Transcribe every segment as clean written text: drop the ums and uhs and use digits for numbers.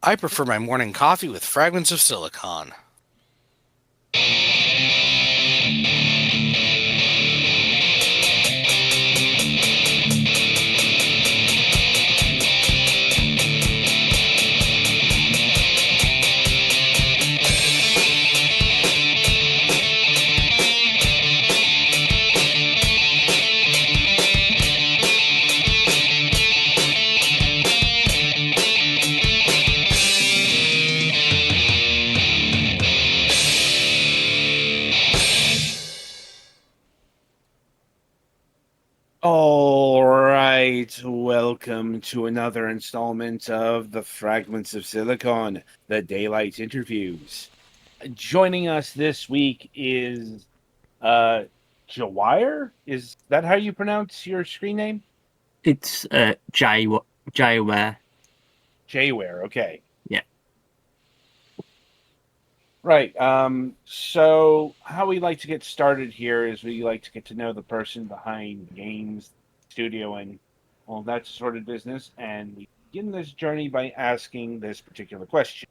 I prefer my morning coffee with fragments of silicon. All right, welcome to another installment of the Fragments of Silicon, the Daylight Interviews. Joining us this week is Jaiware. Is that how you pronounce your screen name? It's Jaiware. Jaiware, okay. Yeah. Right. So how we like to get started here is we like to get to know the person behind the games, studio, and all that sort of business. And we begin this journey by asking this particular question.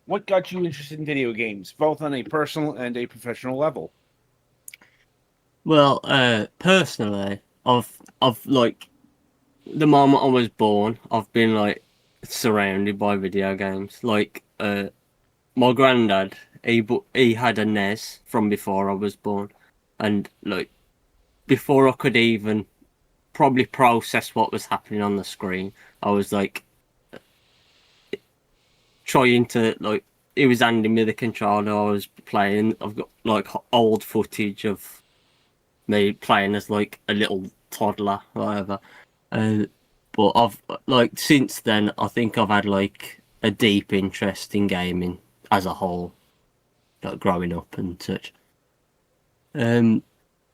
What got you interested in video games, both on a personal and a professional level? Well, personally, I've like the moment I was born, I've been like surrounded by video games. My granddad, he had a NES from before I was born, and like before I could even probably process what was happening on the screen, I was like trying to like. He was handing me the controller. I was playing. I've got like old footage of me playing as like a little toddler, whatever. Uh, but I've like since then, I think I've had like a deep interest in gaming as a whole, like growing up and such. Um,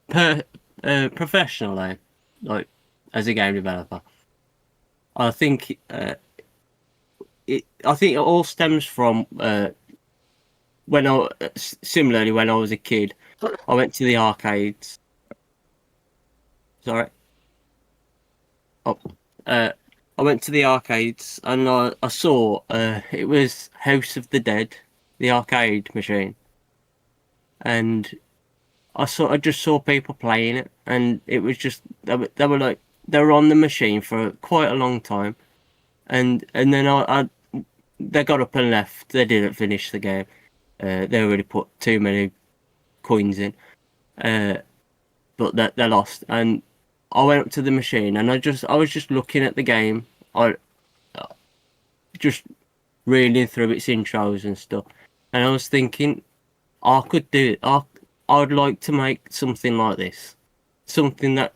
per Professionally, like as a game developer, I think I think it all stems from when similarly when I was a kid, I went to the arcades. Sorry. Oh, uh, I went to the arcades and I saw it was House of the Dead, the arcade machine, and I just saw people playing it, and it was just they were on the machine for quite a long time, and then they got up and left. They didn't finish the game. They already put too many coins in, uh, but they lost. And I went up to the machine and I was just looking at the game. I just reading through its intros and stuff. And I was thinking, I could do it. I'd like to make something like this, something that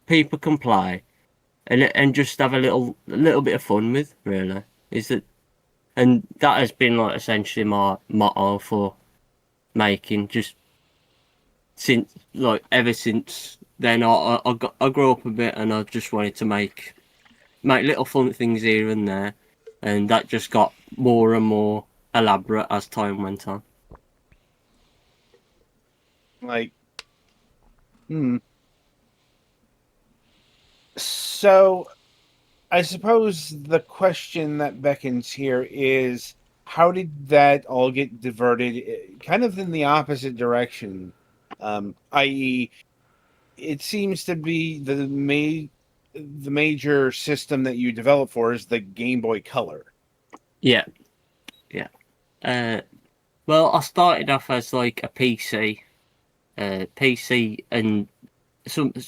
people can play and just have a little bit of fun with. Really, is it? And that has been like essentially my motto for making. Just since like ever since then, I grew up a bit and I just wanted to make little fun things here and there, and that just got more and more elaborate as time went on. Like, hmm. So I suppose the question that beckons here is how did that all get diverted kind of in the opposite direction? I.e., it seems to be the major system that you develop for is the Game Boy Color. Yeah, yeah. Uh, well, I started off as like a PC, and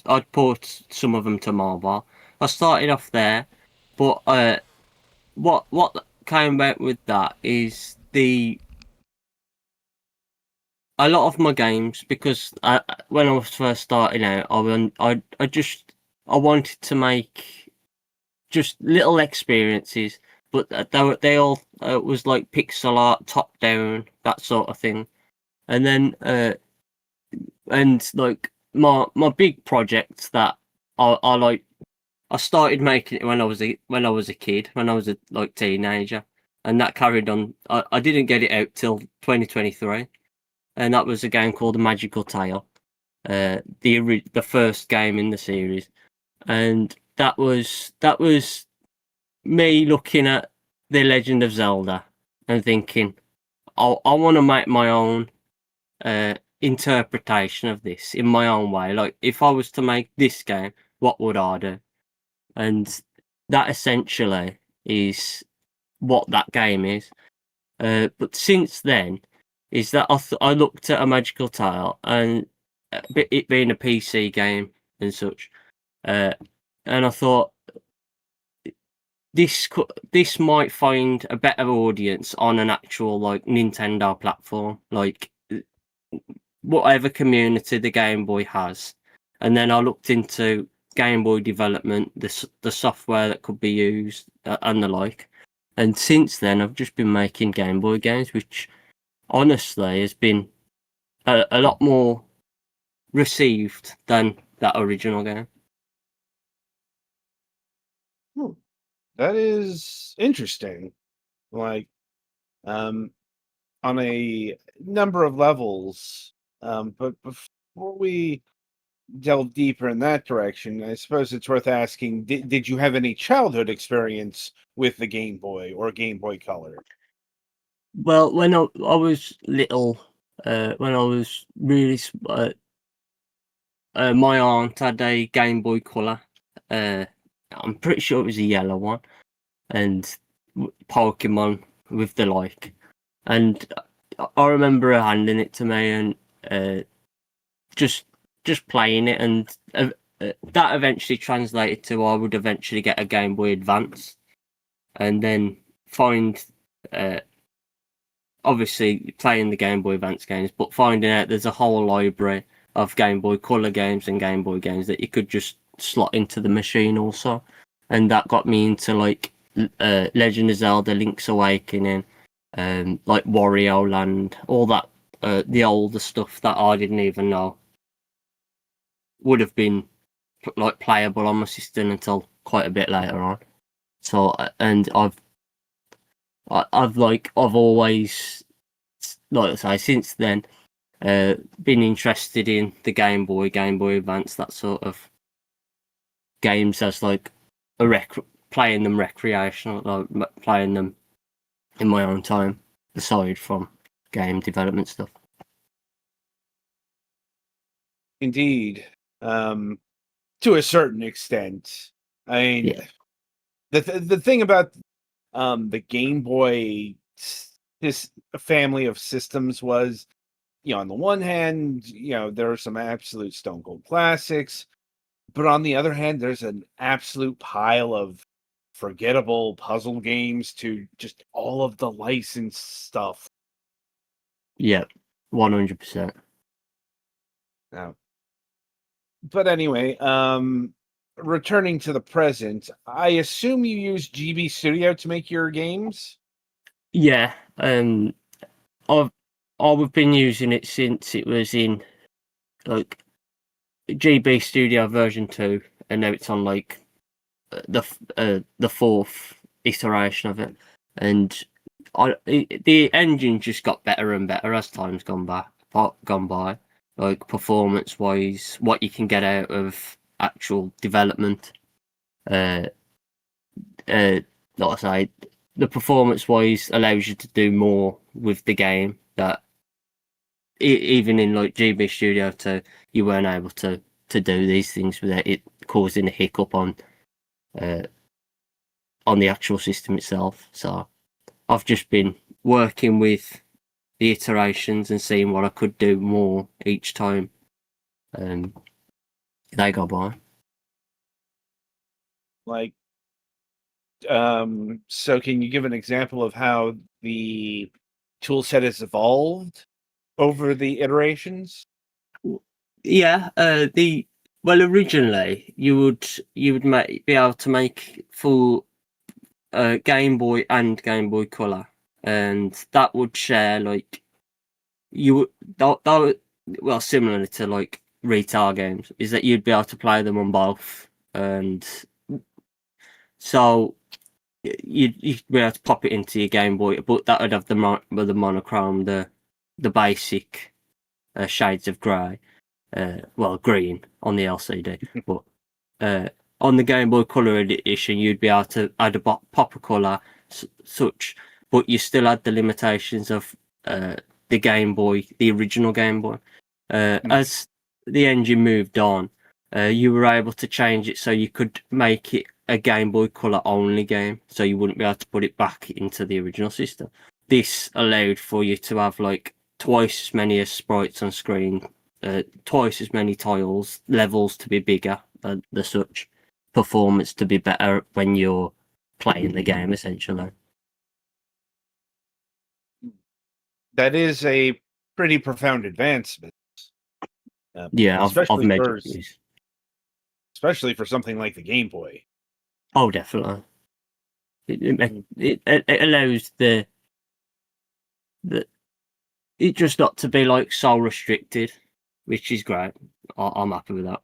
I'd port some of them to mobile. I started off there, but what came back with that is the a lot of my games because when I was first starting out, I wanted to make just little experiences, but they all was like pixel art, top down, that sort of thing. And then and like my big projects that I like, I started making it when I was a kid, when I was a like teenager, and that carried on. I didn't get it out till 2023, and that was a game called The Magical Tale, the first game in the series, and that was me looking at The Legend of Zelda and thinking, I want to make my own interpretation of this in my own way. Like, if I was to make this game, what would I do? And that essentially is what that game is. But since then, is that I looked at A Magical Tale, and it being a PC game and such, and I thought this might find a better audience on an actual like Nintendo platform, like whatever community the Game Boy has. And then I looked into Game Boy development, the software that could be used, and the like. And since then, I've just been making Game Boy games, which honestly has been a lot more received than that original game. That is interesting. Like, on a number of levels. But before we delve deeper in that direction, I suppose it's worth asking: did you have any childhood experience with the Game Boy or Game Boy Color? Well, when I was little, when I was really, my aunt had a Game Boy Color. I'm pretty sure it was a yellow one, and Pokemon with the like. And I remember her handing it to me and just playing it, and that eventually translated to I would eventually get a Game Boy Advance, and then find obviously playing the Game Boy Advance games, but finding out there's a whole library of Game Boy Color games and Game Boy games that you could just slot into the machine also, and that got me into like Legend of Zelda, Link's Awakening, like Wario Land, all that, the older stuff that I didn't even know would have been like playable on my system until quite a bit later on. So, and I've always, like I say, since then, been interested in the Game Boy, Game Boy Advance, that sort of games as like playing them recreational, like playing them in my own time, aside from game development stuff. Indeed, to a certain extent. I mean, Yeah. the thing about the Game Boy, this family of systems was, on the one hand, there are some absolute stone cold classics, but on the other hand, there's an absolute pile of forgettable puzzle games to just all of the licensed stuff. Yeah, 100%. Now, but anyway, returning to the present, I assume you use GB Studio to make your games? Yeah, I've been using it since it was in like GB Studio version 2, and now it's on like the fourth iteration of it, and the engine just got better and better as time's gone by. Like performance wise, what you can get out of actual development. Like I say, the performance wise allows you to do more with the game that even in like GB Studio 2, you weren't able to do these things without it causing a hiccup on the actual system itself. So I've just been working with the iterations and seeing what I could do more each time they go by. Like, so can you give an example of how the tool set has evolved over the iterations? Yeah, originally you would be able to make full Game Boy and Game Boy Color, and that would share like you would well, similar to like retail games, is that you'd be able to play them on both, and so you'd be able to pop it into your Game Boy, but that would have the monochrome, the basic shades of grey, well, green on the LCD, but on the Game Boy Color edition, you'd be able to add a pop of colour, such, but you still had the limitations of the Game Boy, the original Game Boy. As the engine moved on, you were able to change it so you could make it a Game Boy Color only game, so you wouldn't be able to put it back into the original system. This allowed for you to have like twice as many sprites on screen, twice as many tiles, levels to be bigger, the such, performance to be better when you're playing the game, essentially. That is a pretty profound advancement. Yeah, I've especially measured for these. especially for something like the Game Boy. Oh, definitely. It allows the it just not to be like so restricted, which is great. I'm happy with that.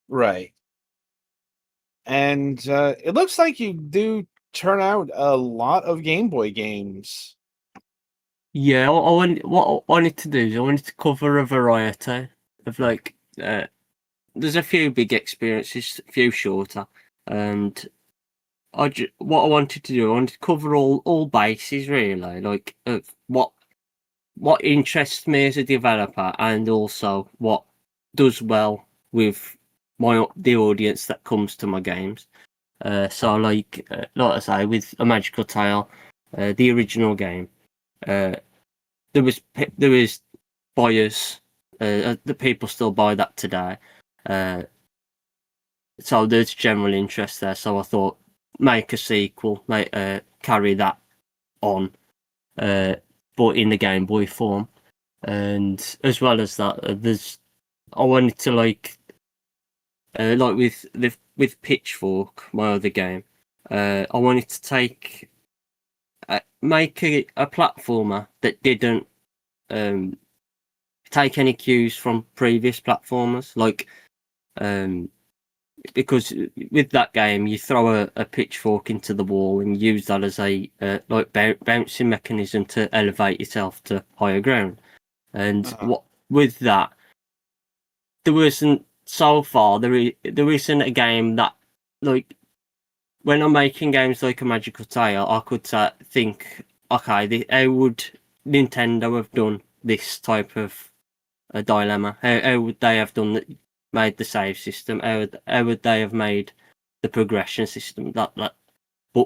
Right. And it looks like you do turn out a lot of Game Boy games. Yeah, what I wanted to do is I wanted to cover a variety of like. There's a few big experiences, a few shorter, and what I wanted to do, I wanted to cover all bases really, like what interests me as a developer, and also what does well with the audience that comes to my games. So like I say, with A Magical Tale, the original game, there was buyers, the people still buy that today. So there's general interest there. So I thought make a sequel, carry that on, but in the Game Boy form. And as well as that, I wanted to like with Pitchfork, my other game. I wanted to make a platformer that didn't take any cues from previous platformers, like because with that game you throw a pitchfork into the wall and use that as a like bouncing mechanism to elevate yourself to higher ground. And what with that, there wasn't so far there isn't a game that, like, when I'm making games like A Magical Tale, I could think, okay, how would Nintendo have done this type of a dilemma? How would they have made the save system? How would they have made the progression system? But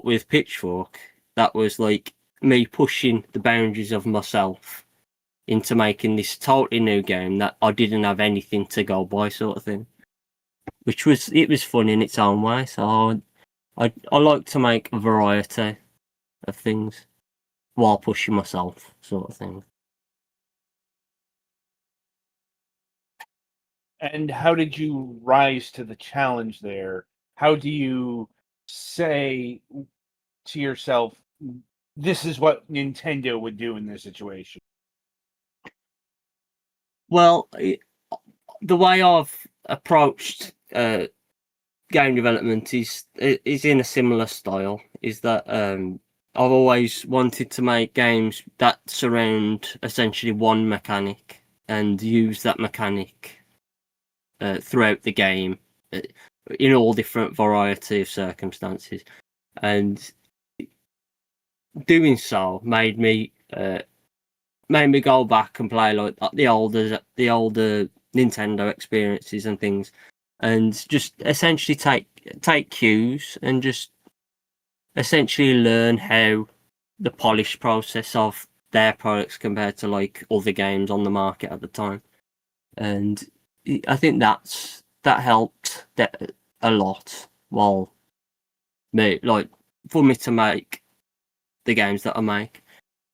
with Pitchfork, that was like me pushing the boundaries of myself into making this totally new game that I didn't have anything to go by, sort of thing. Which was fun in its own way. So I like to make a variety of things while pushing myself, sort of thing. And how did you rise to the challenge there? How do you say to yourself, this is what Nintendo would do in this situation? Well, the way I've approached game development is in a similar style. Is that I've always wanted to make games that surround essentially one mechanic and use that mechanic throughout the game in all different variety of circumstances, and doing so made me go back and play like the older Nintendo experiences and things, and just essentially take cues and just essentially learn how the polish process of their products compared to like other games on the market at the time. And I think that helped a lot while for me to make the games that I make.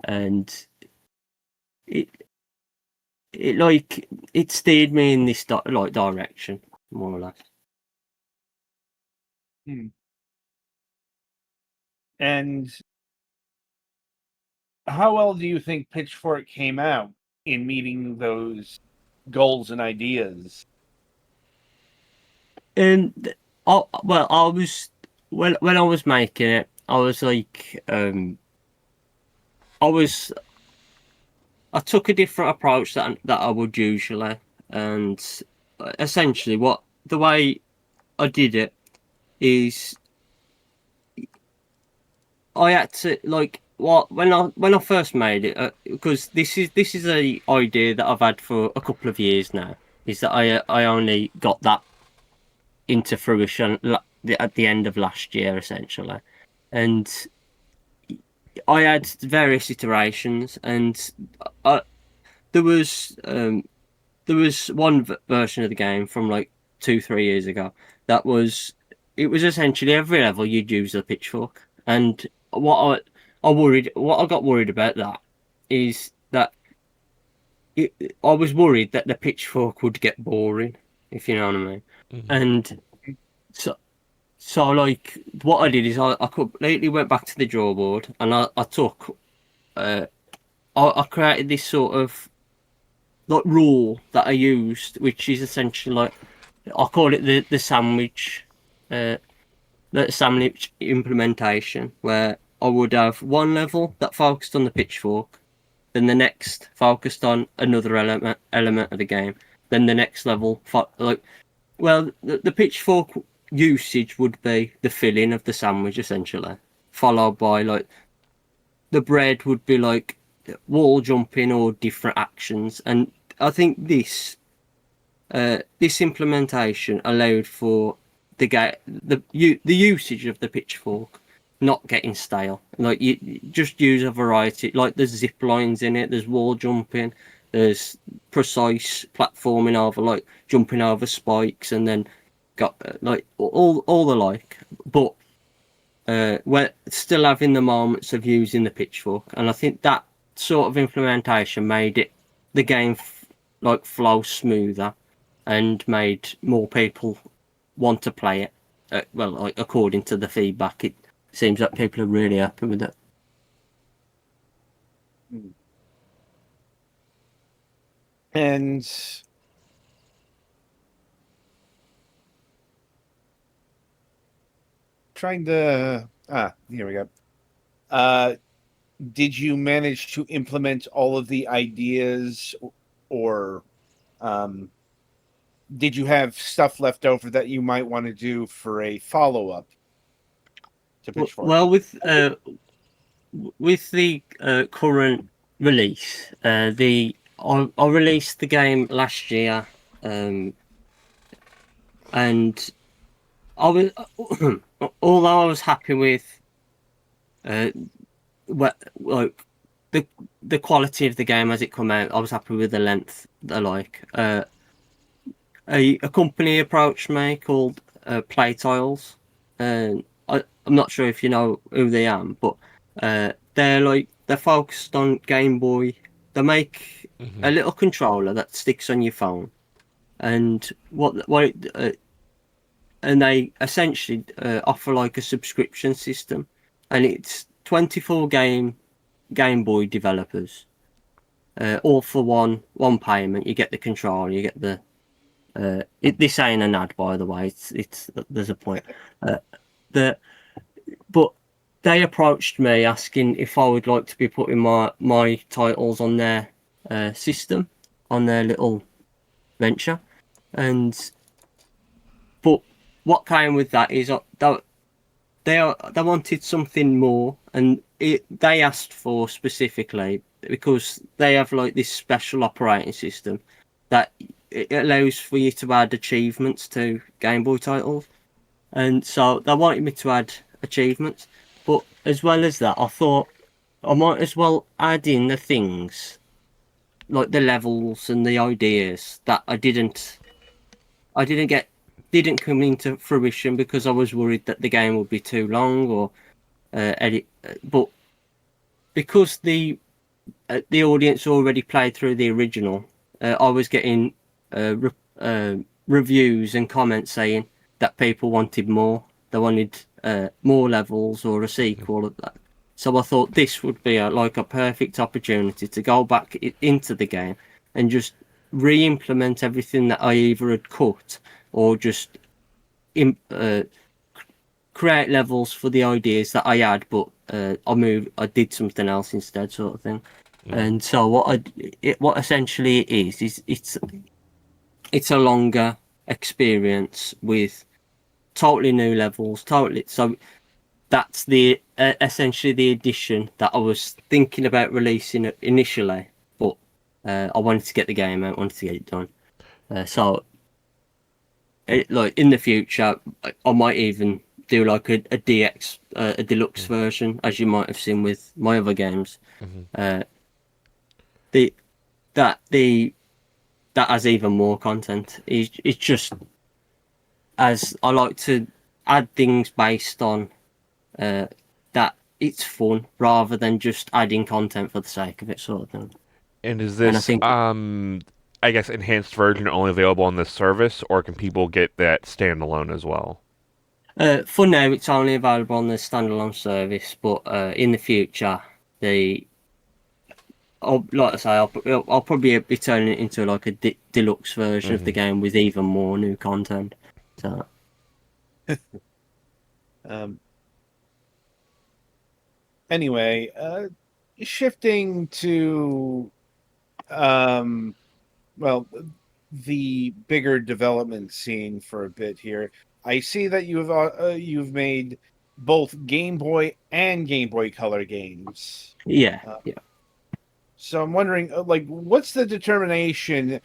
And it steered me in this direction, more or less. And how well do you think Pitchfork came out in meeting those goals and ideas? And I was when I was making it, I was like, I took a different approach that I would usually, and essentially the way I did it is I had to like when I first made it, because this is a idea that I've had for a couple of years now. Is that I only got that into fruition at the end of last year, essentially, and I had various iterations, and I, there was one version of the game from like 2-3 years ago that was it was essentially every level you'd use a pitchfork, and what I got worried about that is that I was worried that the pitchfork would get boring, if you know what I mean. And so like what I did is I completely went back to the drawboard, and I took I created this sort of like rule that I used, which is essentially like I call it uh, the sandwich implementation, where I would have one level that focused on the pitchfork, then the next focused on another element of the game, then the next level the pitchfork usage would be the filling of the sandwich essentially, followed by like the bread would be like wall jumping or different actions, and I think this implementation allowed for the usage of the pitchfork not getting stale. Like you just use a variety. Like there's zip lines in it. There's wall jumping. There's precise platforming over like jumping over spikes, and then got like all the like. But we're still having the moments of using the pitchfork, and I think that sort of implementation made it the game like flow smoother and made more people want to play it. Well, like, according to the feedback, it seems like people are really happy with it. And trying to here we go. Did you manage to implement all of the ideas, or did you have stuff left over that you might want to do for a follow-up to Pitchfork? Well, with the current release, I released the game last year, and I was although I was happy with like the quality of the game as it come out, I was happy with the length. A company approached me called Playtiles, and I'm not sure if you know who they are, but they're focused on Game Boy. They make a little controller that sticks on your phone, and and they essentially offer like a subscription system, and it's 24 Game Boy developers, all for one payment. You get the controller, you get the this ain't an ad, by the way. It's there's a point. But they approached me asking if I would like to be putting my titles on their system, on their little venture, but what came with that is they wanted something more, and they asked for specifically because they have like this special operating system that it allows for you to add achievements to Game Boy titles, and so they wanted me to add achievements. But as well as that, I thought I might as well add in the things like the levels and the ideas that didn't come into fruition because I was worried that the game would be too long or edit. But because the audience already played through the original, I was getting reviews and comments saying that people wanted more. They wanted more levels or a sequel of that. So I thought this would be a perfect opportunity to go back into the game and just re-implement everything that I either had cut or just create levels for the ideas that I had, but I did something else instead, sort of thing. And so what essentially it is it's a longer experience with totally new levels, totally. So that's the essentially the edition that I was thinking about releasing initially, but I wanted to get the game out, wanted to get it done. So, like in the future, I might even do like a DX, a deluxe version, as you might have seen with my other games. The that has even more content. It's just as I like to add things based on that it's fun rather than just adding content for the sake of it, sort of thing. And is And I this, think I guess, enhanced version only available on this service, or can people get that standalone as well? for now it's only available on the standalone service, but in the future, like I say, I'll probably be turning it into like a deluxe version of the game with even more new content. So. Anyway, shifting to well, the bigger development scene for a bit here. I see that you've made both Game Boy and Game Boy Color games. Yeah. So I'm wondering, like, what's the determination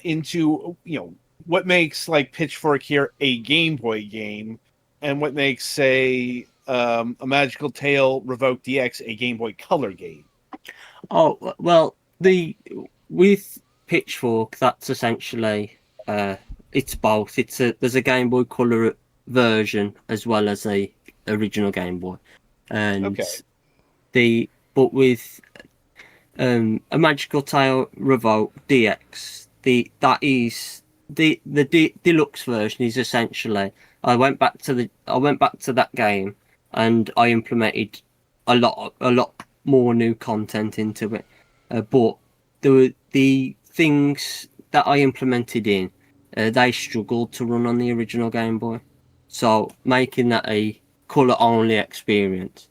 into, what makes like Pitchfork here a Game Boy game, and what makes, say, a Magical Tale Revoke DX a Game Boy Color game? Oh well, with Pitchfork, that's essentially it's both. There's a Game Boy Color version as well as a original Game Boy, and Okay. but with a Magical Tale Revoke DX, the deluxe version is essentially I went back to that game and I implemented a lot more new content into it, but the things that I implemented in they struggled to run on the original Game Boy, so making that a color only experience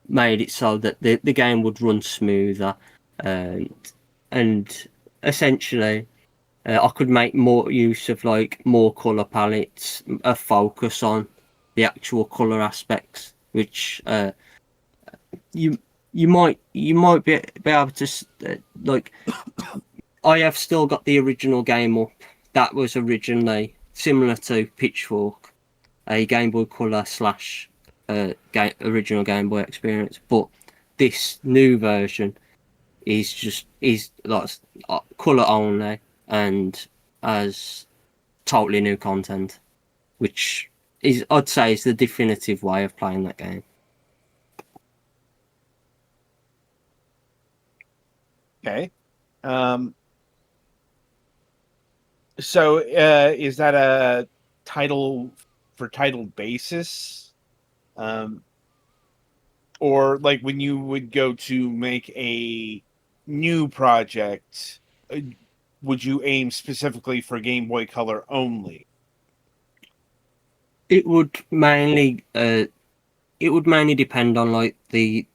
made it so that the game would run smoother, and essentially I could make more use of like more color palettes, a focus on the actual color aspects, which you might be able to like. I have still got the original game up. That was originally similar to Pitchfork, a Game Boy Color slash original Game Boy experience, but this new version is like color only and has totally new content, which is I'd say is the definitive way of playing that game. Okay. So is that a title for title basis? Or like when you would go to make a new project, would you aim specifically for Game Boy Color only? It would mainly depend on like the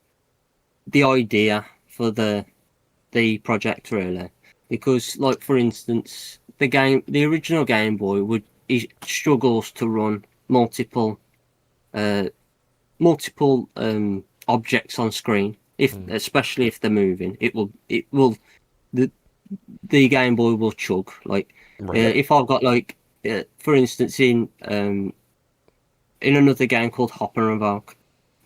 idea for the project, really, because like for instance the original Game Boy it struggles to run multiple objects on screen, especially if they're moving. It will the Game Boy will chug, like if I've got like for instance in another game called Hop and Revoke,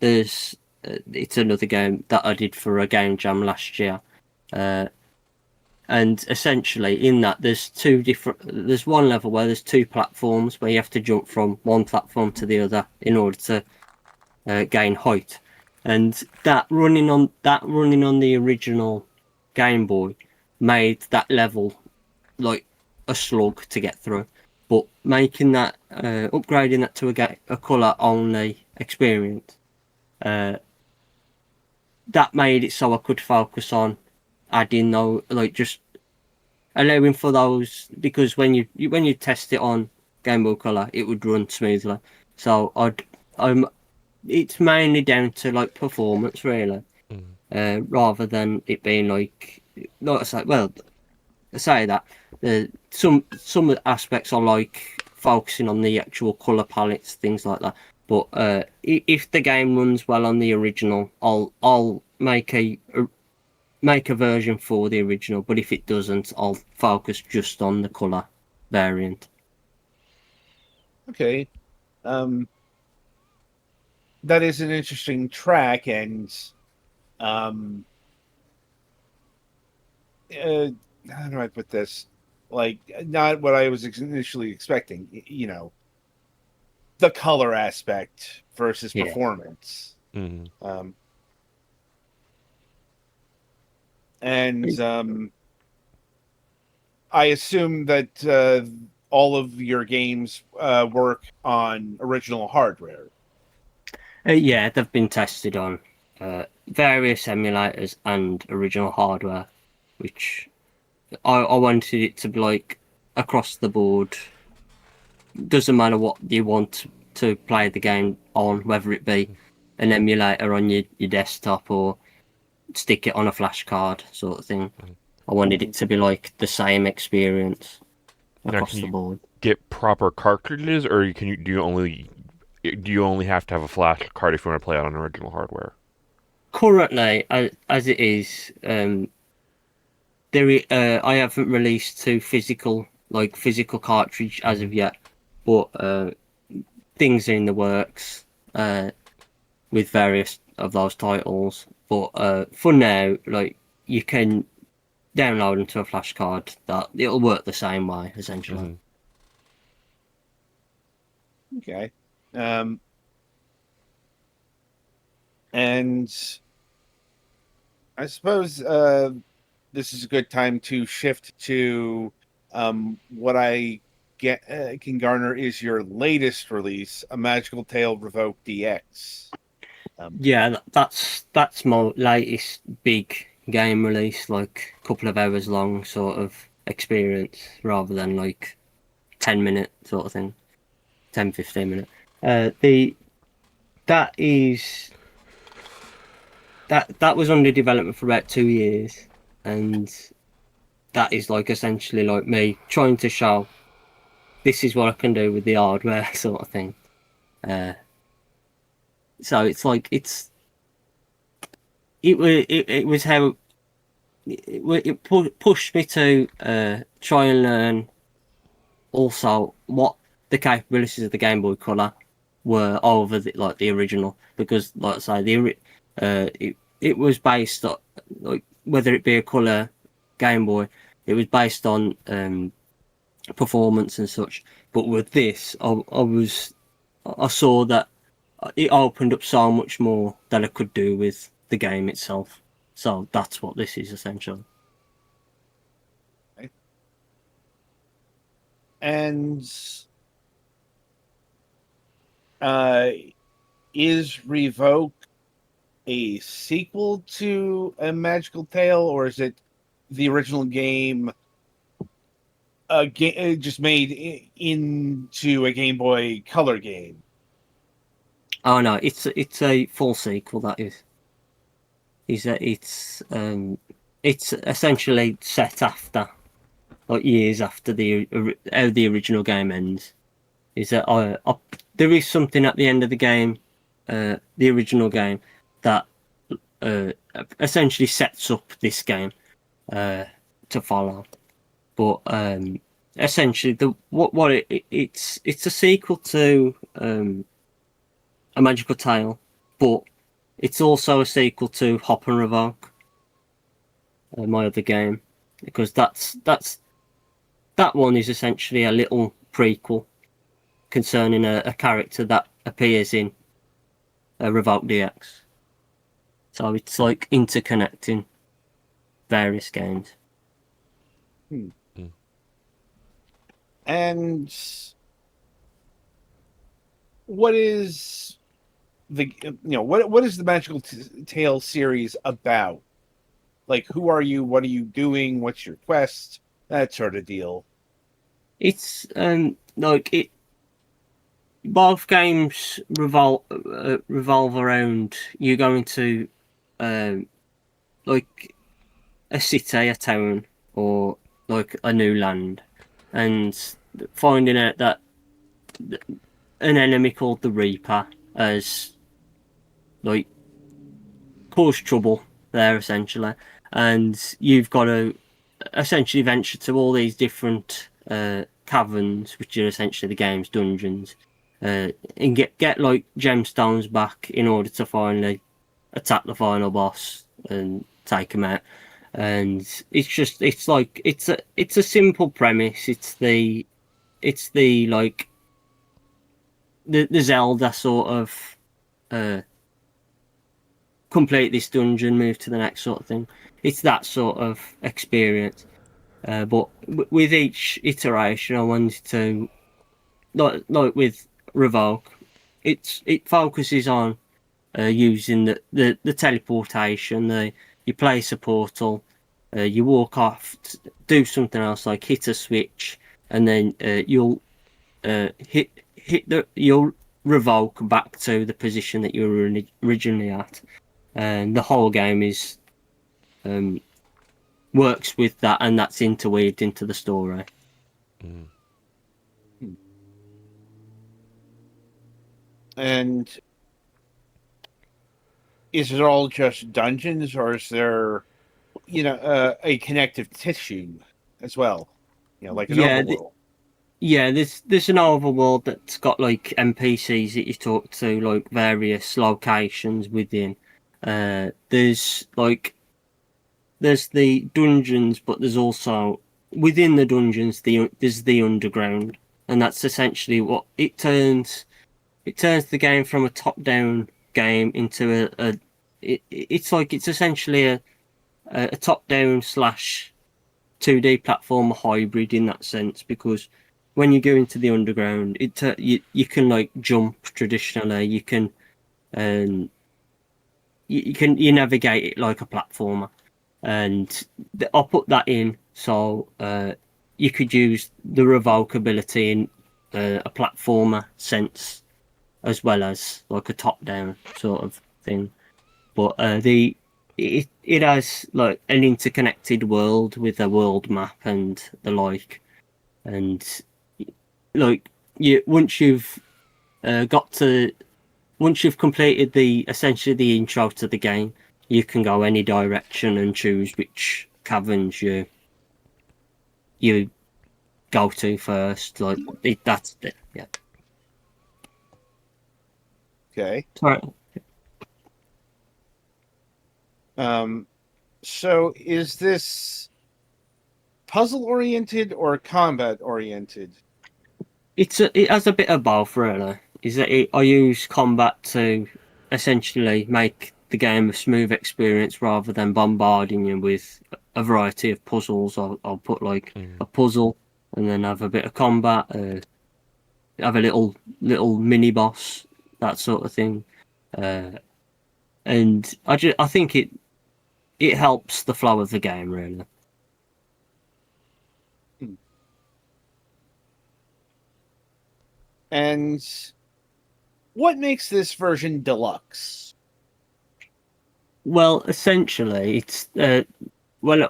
there's it's another game that I did for a game jam last year, and essentially in that there's one level where there's two platforms where you have to jump from one platform to the other in order to gain height, and that running on the original Game Boy made that level like a slug to get through. But making that upgrading that to a color only experience, that made it so I could focus on adding those, like just allowing for those, because when you test it on Game Boy Color, it would run smoothly. So it's mainly down to like performance, really, rather than it being like I say. Well, I say that some aspects I like focusing on the actual color palettes, things like that. But if the game runs well on the original, I'll make a version for the original. But if it doesn't, I'll focus just on the color variant. Okay. That is an interesting track, and um, how do I put this? Like, not what I was initially expecting. The color aspect versus Yeah. performance. Mhm. And I assume that all of your games work on original hardware. Yeah, they've been tested on various emulators and original hardware, which I wanted it to be like across the board. Doesn't matter what you want to play the game on, whether it be an emulator on your desktop or stick it on a flash card sort of thing. I wanted it to be like the same experience Now, across can the you board. get proper cartridges, or do you only have to have a flash card if you want to play it on original hardware? Currently, as it is, I haven't released to physical cartridge as of yet, but things are in the works with various of those titles. But for now, like you can download into a flash card that it'll work the same way essentially. Mhm. Okay. And I suppose this is a good time to shift to what I can garner is your latest release, A Magical Tale Revoke DX. Yeah, that's my latest big game release, like a couple of hours long sort of experience rather than like 10-minute sort of thing, 10-15 minute. The that is that was under development for about 2 years, and that is like essentially like me trying to show this is what I can do with the hardware sort of thing. Uh, so it's like it was how it pushed me to try and learn also what the capabilities of the Game Boy Color were over the original, because like I say it was based on, like, whether it be a color Game Boy, it was based on performance and such. But with this, I saw that it opened up so much more that I could do with the game itself. So that's what this is essentially. And uh, is Revoke a sequel to A Magical Tale, or is it the original game just made into a Game Boy Color game? Oh no, it's a full sequel. That is. It's essentially set after, like, years after how the original game ends. Is that there is something at the end of the game, the original game, that uh, essentially sets up this game to follow. But essentially, it's a sequel to A Magical Tale, but it's also a sequel to Hop and Revoke, my other game, because that one is essentially a little prequel concerning a character that appears in Revoke DX. So it's like interconnecting various games. Hmm. Mm. And what is what is the Magical Tale series about? Like, who are you? What are you doing? What's your quest? That sort of deal. It's like it. Both games revolve around you going to um like a city, a town, or like a new land, and finding out that an enemy called the Reaper has like caused trouble there essentially, and you've got to essentially venture to all these different caverns, which are essentially the game's dungeons, and get like gemstones back in order to finally attack the final boss and take him out. And it's a simple premise. It's the like the Zelda sort of complete this dungeon, move to the next sort of thing. It's that sort of experience. But with each iteration, I wanted to like with Revoke, it focuses on using the teleportation. You place a portal, you walk off, do something else like hit a switch, and then you'll you'll revoke back to the position that you were originally at, and the whole game is works with that, and that's interweaved into the story. Mm. And is it all just dungeons, or is there, a connective tissue as well? Like an overworld. There's an overworld that's got like NPCs that you talk to, like various locations within. There's the dungeons, but there's also within the dungeons there's the underground, and that's essentially what it turns. It turns the game from a top-down game into it's essentially a top-down slash 2D platform hybrid in that sense, because when you go into the underground, you can like jump traditionally. You can you navigate it like a platformer, and I'll put that in so you could use the revoke ability in a platformer sense as well as like a top-down sort of thing. But it has like an interconnected world with a world map and the like, and like once you've completed the essentially the intro to the game, you can go any direction and choose which caverns you go to first. Like that's it. Yeah. Okay. Sorry. So is this puzzle oriented or combat oriented? It has a bit of both, really. Is that I use combat to essentially make the game a smooth experience rather than bombarding you with a variety of puzzles. I'll put like a puzzle and then have a bit of combat, have a little mini boss, that sort of thing, and I think it helps the flow of the game, really. And what makes this version deluxe? Well, essentially, it's when I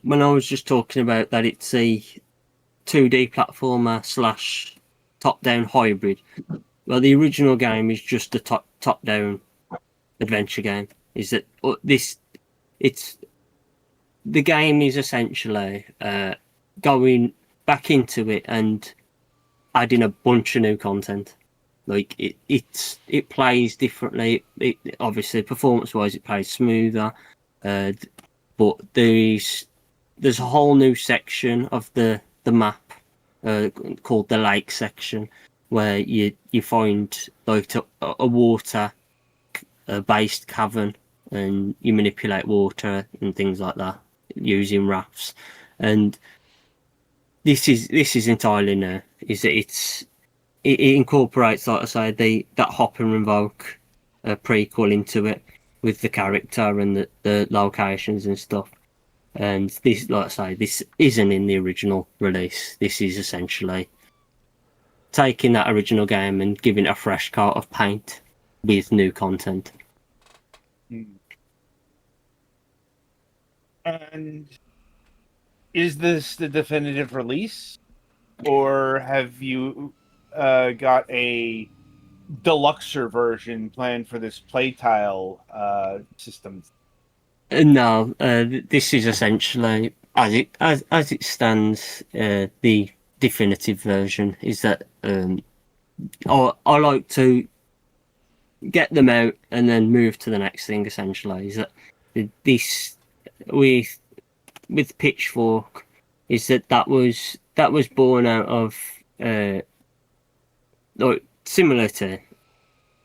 was just talking about that, it's a 2D platformer slash top-down hybrid. Well, the original game is just a top-down adventure game. Is that this? It's the game is essentially going back into it and adding a bunch of new content. Like it plays differently. It obviously performance-wise it plays smoother, but there's a whole new section of the map called the lake section, where you find like a water based cavern, and you manipulate water and things like that using rafts. And this is entirely new. Is that it incorporates, like I say, that hop and revoke prequel into it with the character and the locations and stuff. And this, like I say, this isn't in the original release. This is essentially taking that original game and giving it a fresh coat of paint with new content. And is this the definitive release, or have you got a deluxer version planned for this playtile system. No, this is essentially as it stands. The definitive version is that I like to get them out and then move to the next thing. Essentially, is that this with Pitchfork is that was born out of like similar to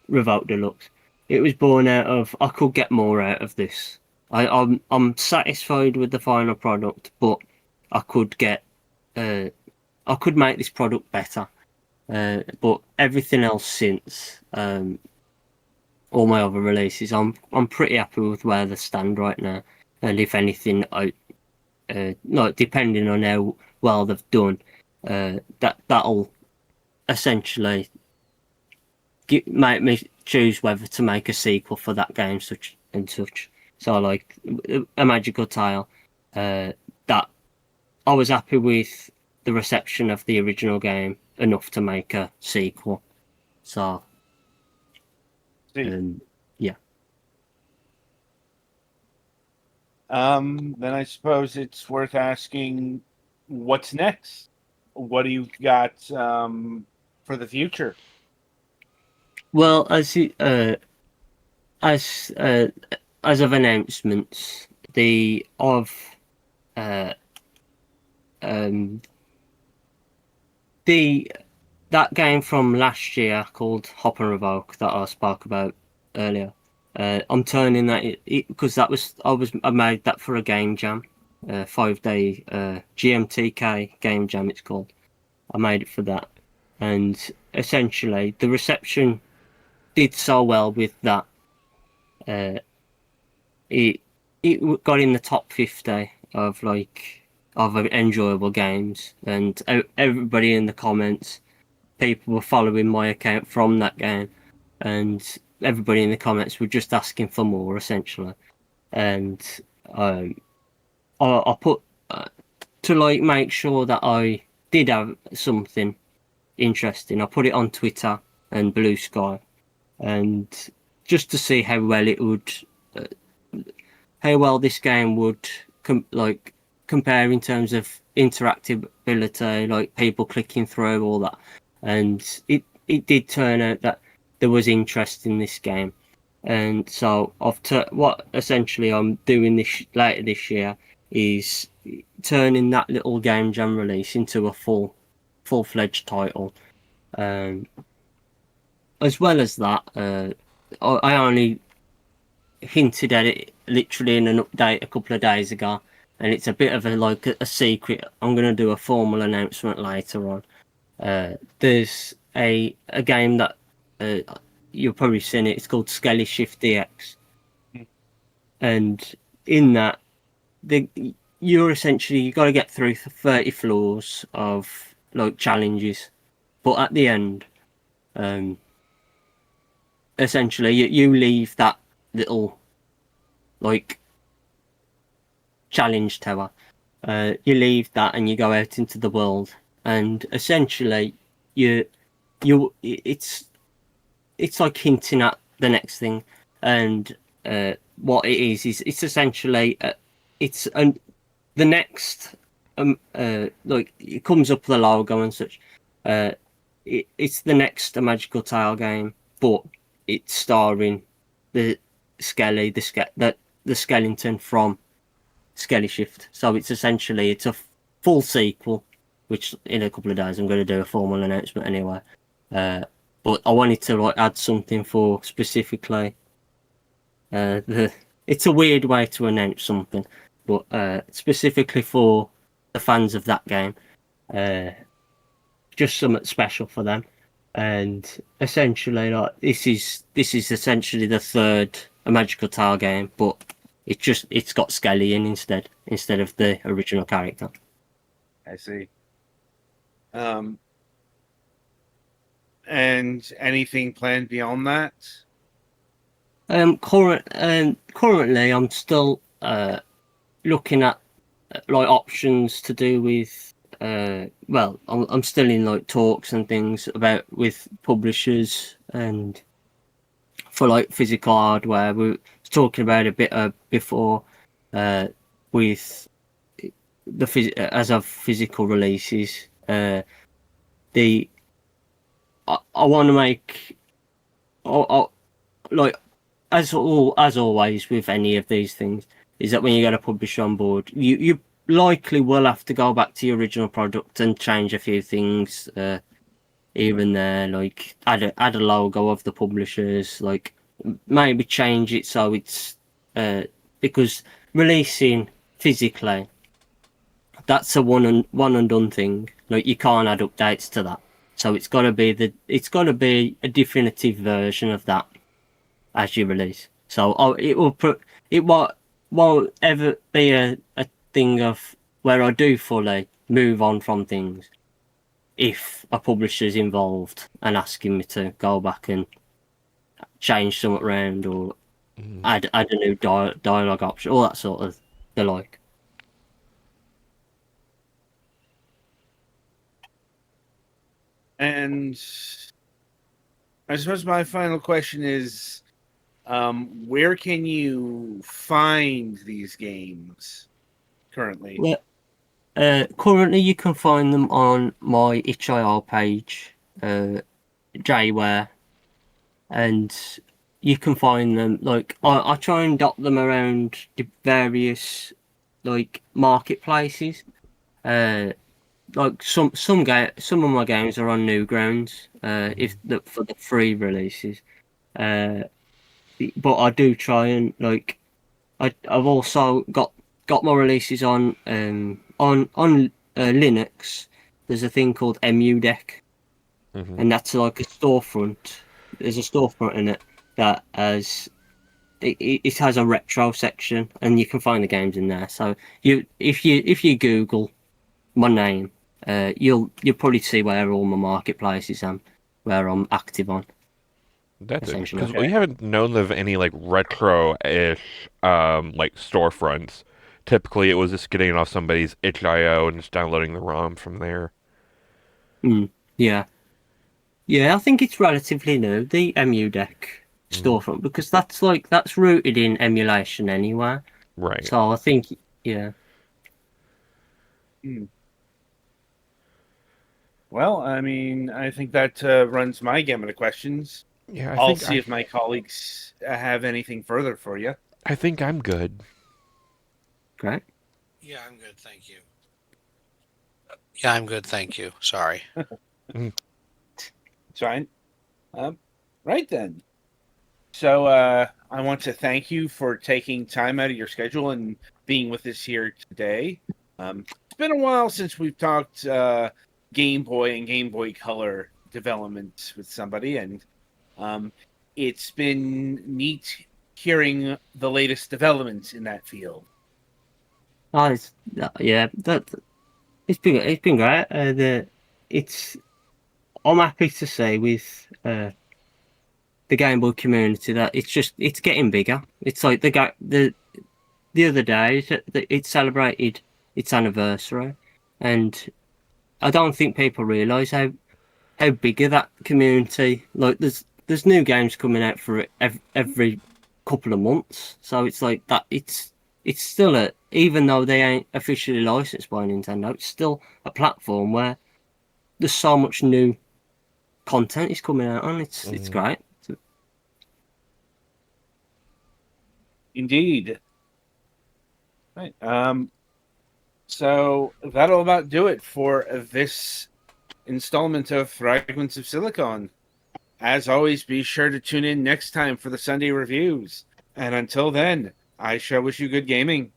Revoke Deluxe. It was born out of I could get more out of this. I'm satisfied with the final product, but I could get I could make this product better. But everything else since all my other releases, I'm pretty happy with where they stand right now. And if anything, like depending on how well they've done, that'll essentially make me choose whether to make a sequel for that game, such and such. So, like a magical tile, that I was happy with the reception of the original game enough to make a sequel. So, yeah. Then I suppose it's worth asking, what's next? What do you got for the future? Well, as of announcements, the of the that game from last year called Hop and Revoke that I spoke about earlier. I'm turning that because I made that for a game jam, 5-day GMTK game jam it's called. I made it for that, and essentially the reception did so well with that. It got in the top 50 of enjoyable games, and everybody in the comments, people were following my account from that game, and everybody in the comments were just asking for more essentially. And I put to make sure that I did have something interesting, I put it on Twitter and Blue Sky, and just to see how well it would how well this game would compare in terms of interactability, like people clicking through all that. And it did turn out that there was interest in this game, and so what essentially I'm doing this later this year is turning that little game jam release into a full-fledged title. As well as that, I only hinted at it literally in an update a couple of days ago, and it's a bit of a secret. I'm going to do a formal announcement later on. There's a game that you've probably seen it. It's called Skelly Shift DX, and in that, you got to get through 30 floors of challenges, but at the end, essentially you leave that little challenge tower. You leave that and you go out into the world, and essentially it's like hinting at the next thing. And what it is it's essentially the next it comes up the logo and such. It's the next magical tile game, but it's starring the Skelly, the skeleton from Skelly Shift. So it's essentially a full sequel, which in a couple of days I'm going to do a formal announcement anyway. But I wanted to add something for specifically it's a weird way to announce something, but specifically for the fans of that game, just something special for them. And essentially, this is essentially the third magical tile game, but it's got Skelly in instead of the original character. I see. And anything planned beyond that? Currently, I'm still looking at options to do with well, I'm still in like talks and things about with publishers and for like physical hardware. We were talking about a bit before with as of physical releases. The I want to make like as always with any of these things is that when you get a publisher on board, you likely will have to go back to your original product and change a few things. Even there, like add a logo of the publishers, like maybe change it so it's because releasing physically, that's a one and done thing. Like you can't add updates to that, so it's got to be a definitive version of that as you release. So it won't ever be a thing of where I do fully move on from things if a publisher's involved and asking me to go back and change something around or add a new dialogue option, all that sort of the like. And I suppose my final question is, where can you find these games currently? Well, currently you can find them on my itch.io page, Jaiware, and you can find them like I try and dot them around the various like marketplaces. Like some of my games are on Newgrounds. For the free releases. But I do try and like I've also got my releases on Linux. There's a thing called EmuDeck, and that's like a storefront. There's a storefront in it that has it has a retro section, and you can find the games in there. So if you Google my name, you'll probably see where all my marketplaces and where I'm active on. That's it. Essentially. Because Okay. we haven't known of any like retro-ish like storefronts. Typically, it was just getting it off somebody's itch.io and just downloading the ROM from there. Yeah. Yeah, I think it's relatively new, the EmuDeck storefront, because that's rooted in emulation anyway. Right. So I think, yeah. Well, I mean, I think that runs my gamut of questions. Yeah, I'll see if my colleagues have anything further for you. I think I'm good. Great. Yeah, I'm good, thank you. Yeah, I'm good, thank you. Sorry. It's fine. Right then. So I want to thank you for taking time out of your schedule and being with us here today. It's been a while since we've talked Game Boy and Game Boy Color development with somebody, and it's been neat hearing the latest developments in that field. Oh, yeah, it's been great. I'm happy to say with the Game Boy community that it's getting bigger. It's like the other day it celebrated its anniversary, and I don't think people realise how bigger that community. Like there's new games coming out for it every couple of months, so it's like that. It's still even though they ain't officially licensed by Nintendo, it's still a platform where there's so much new content is coming out on. It's great. Indeed. Right. So that'll about do it for this installment of Fragments of Silicon. As always, be sure to tune in next time for the Sunday reviews. And until then, I shall wish you good gaming.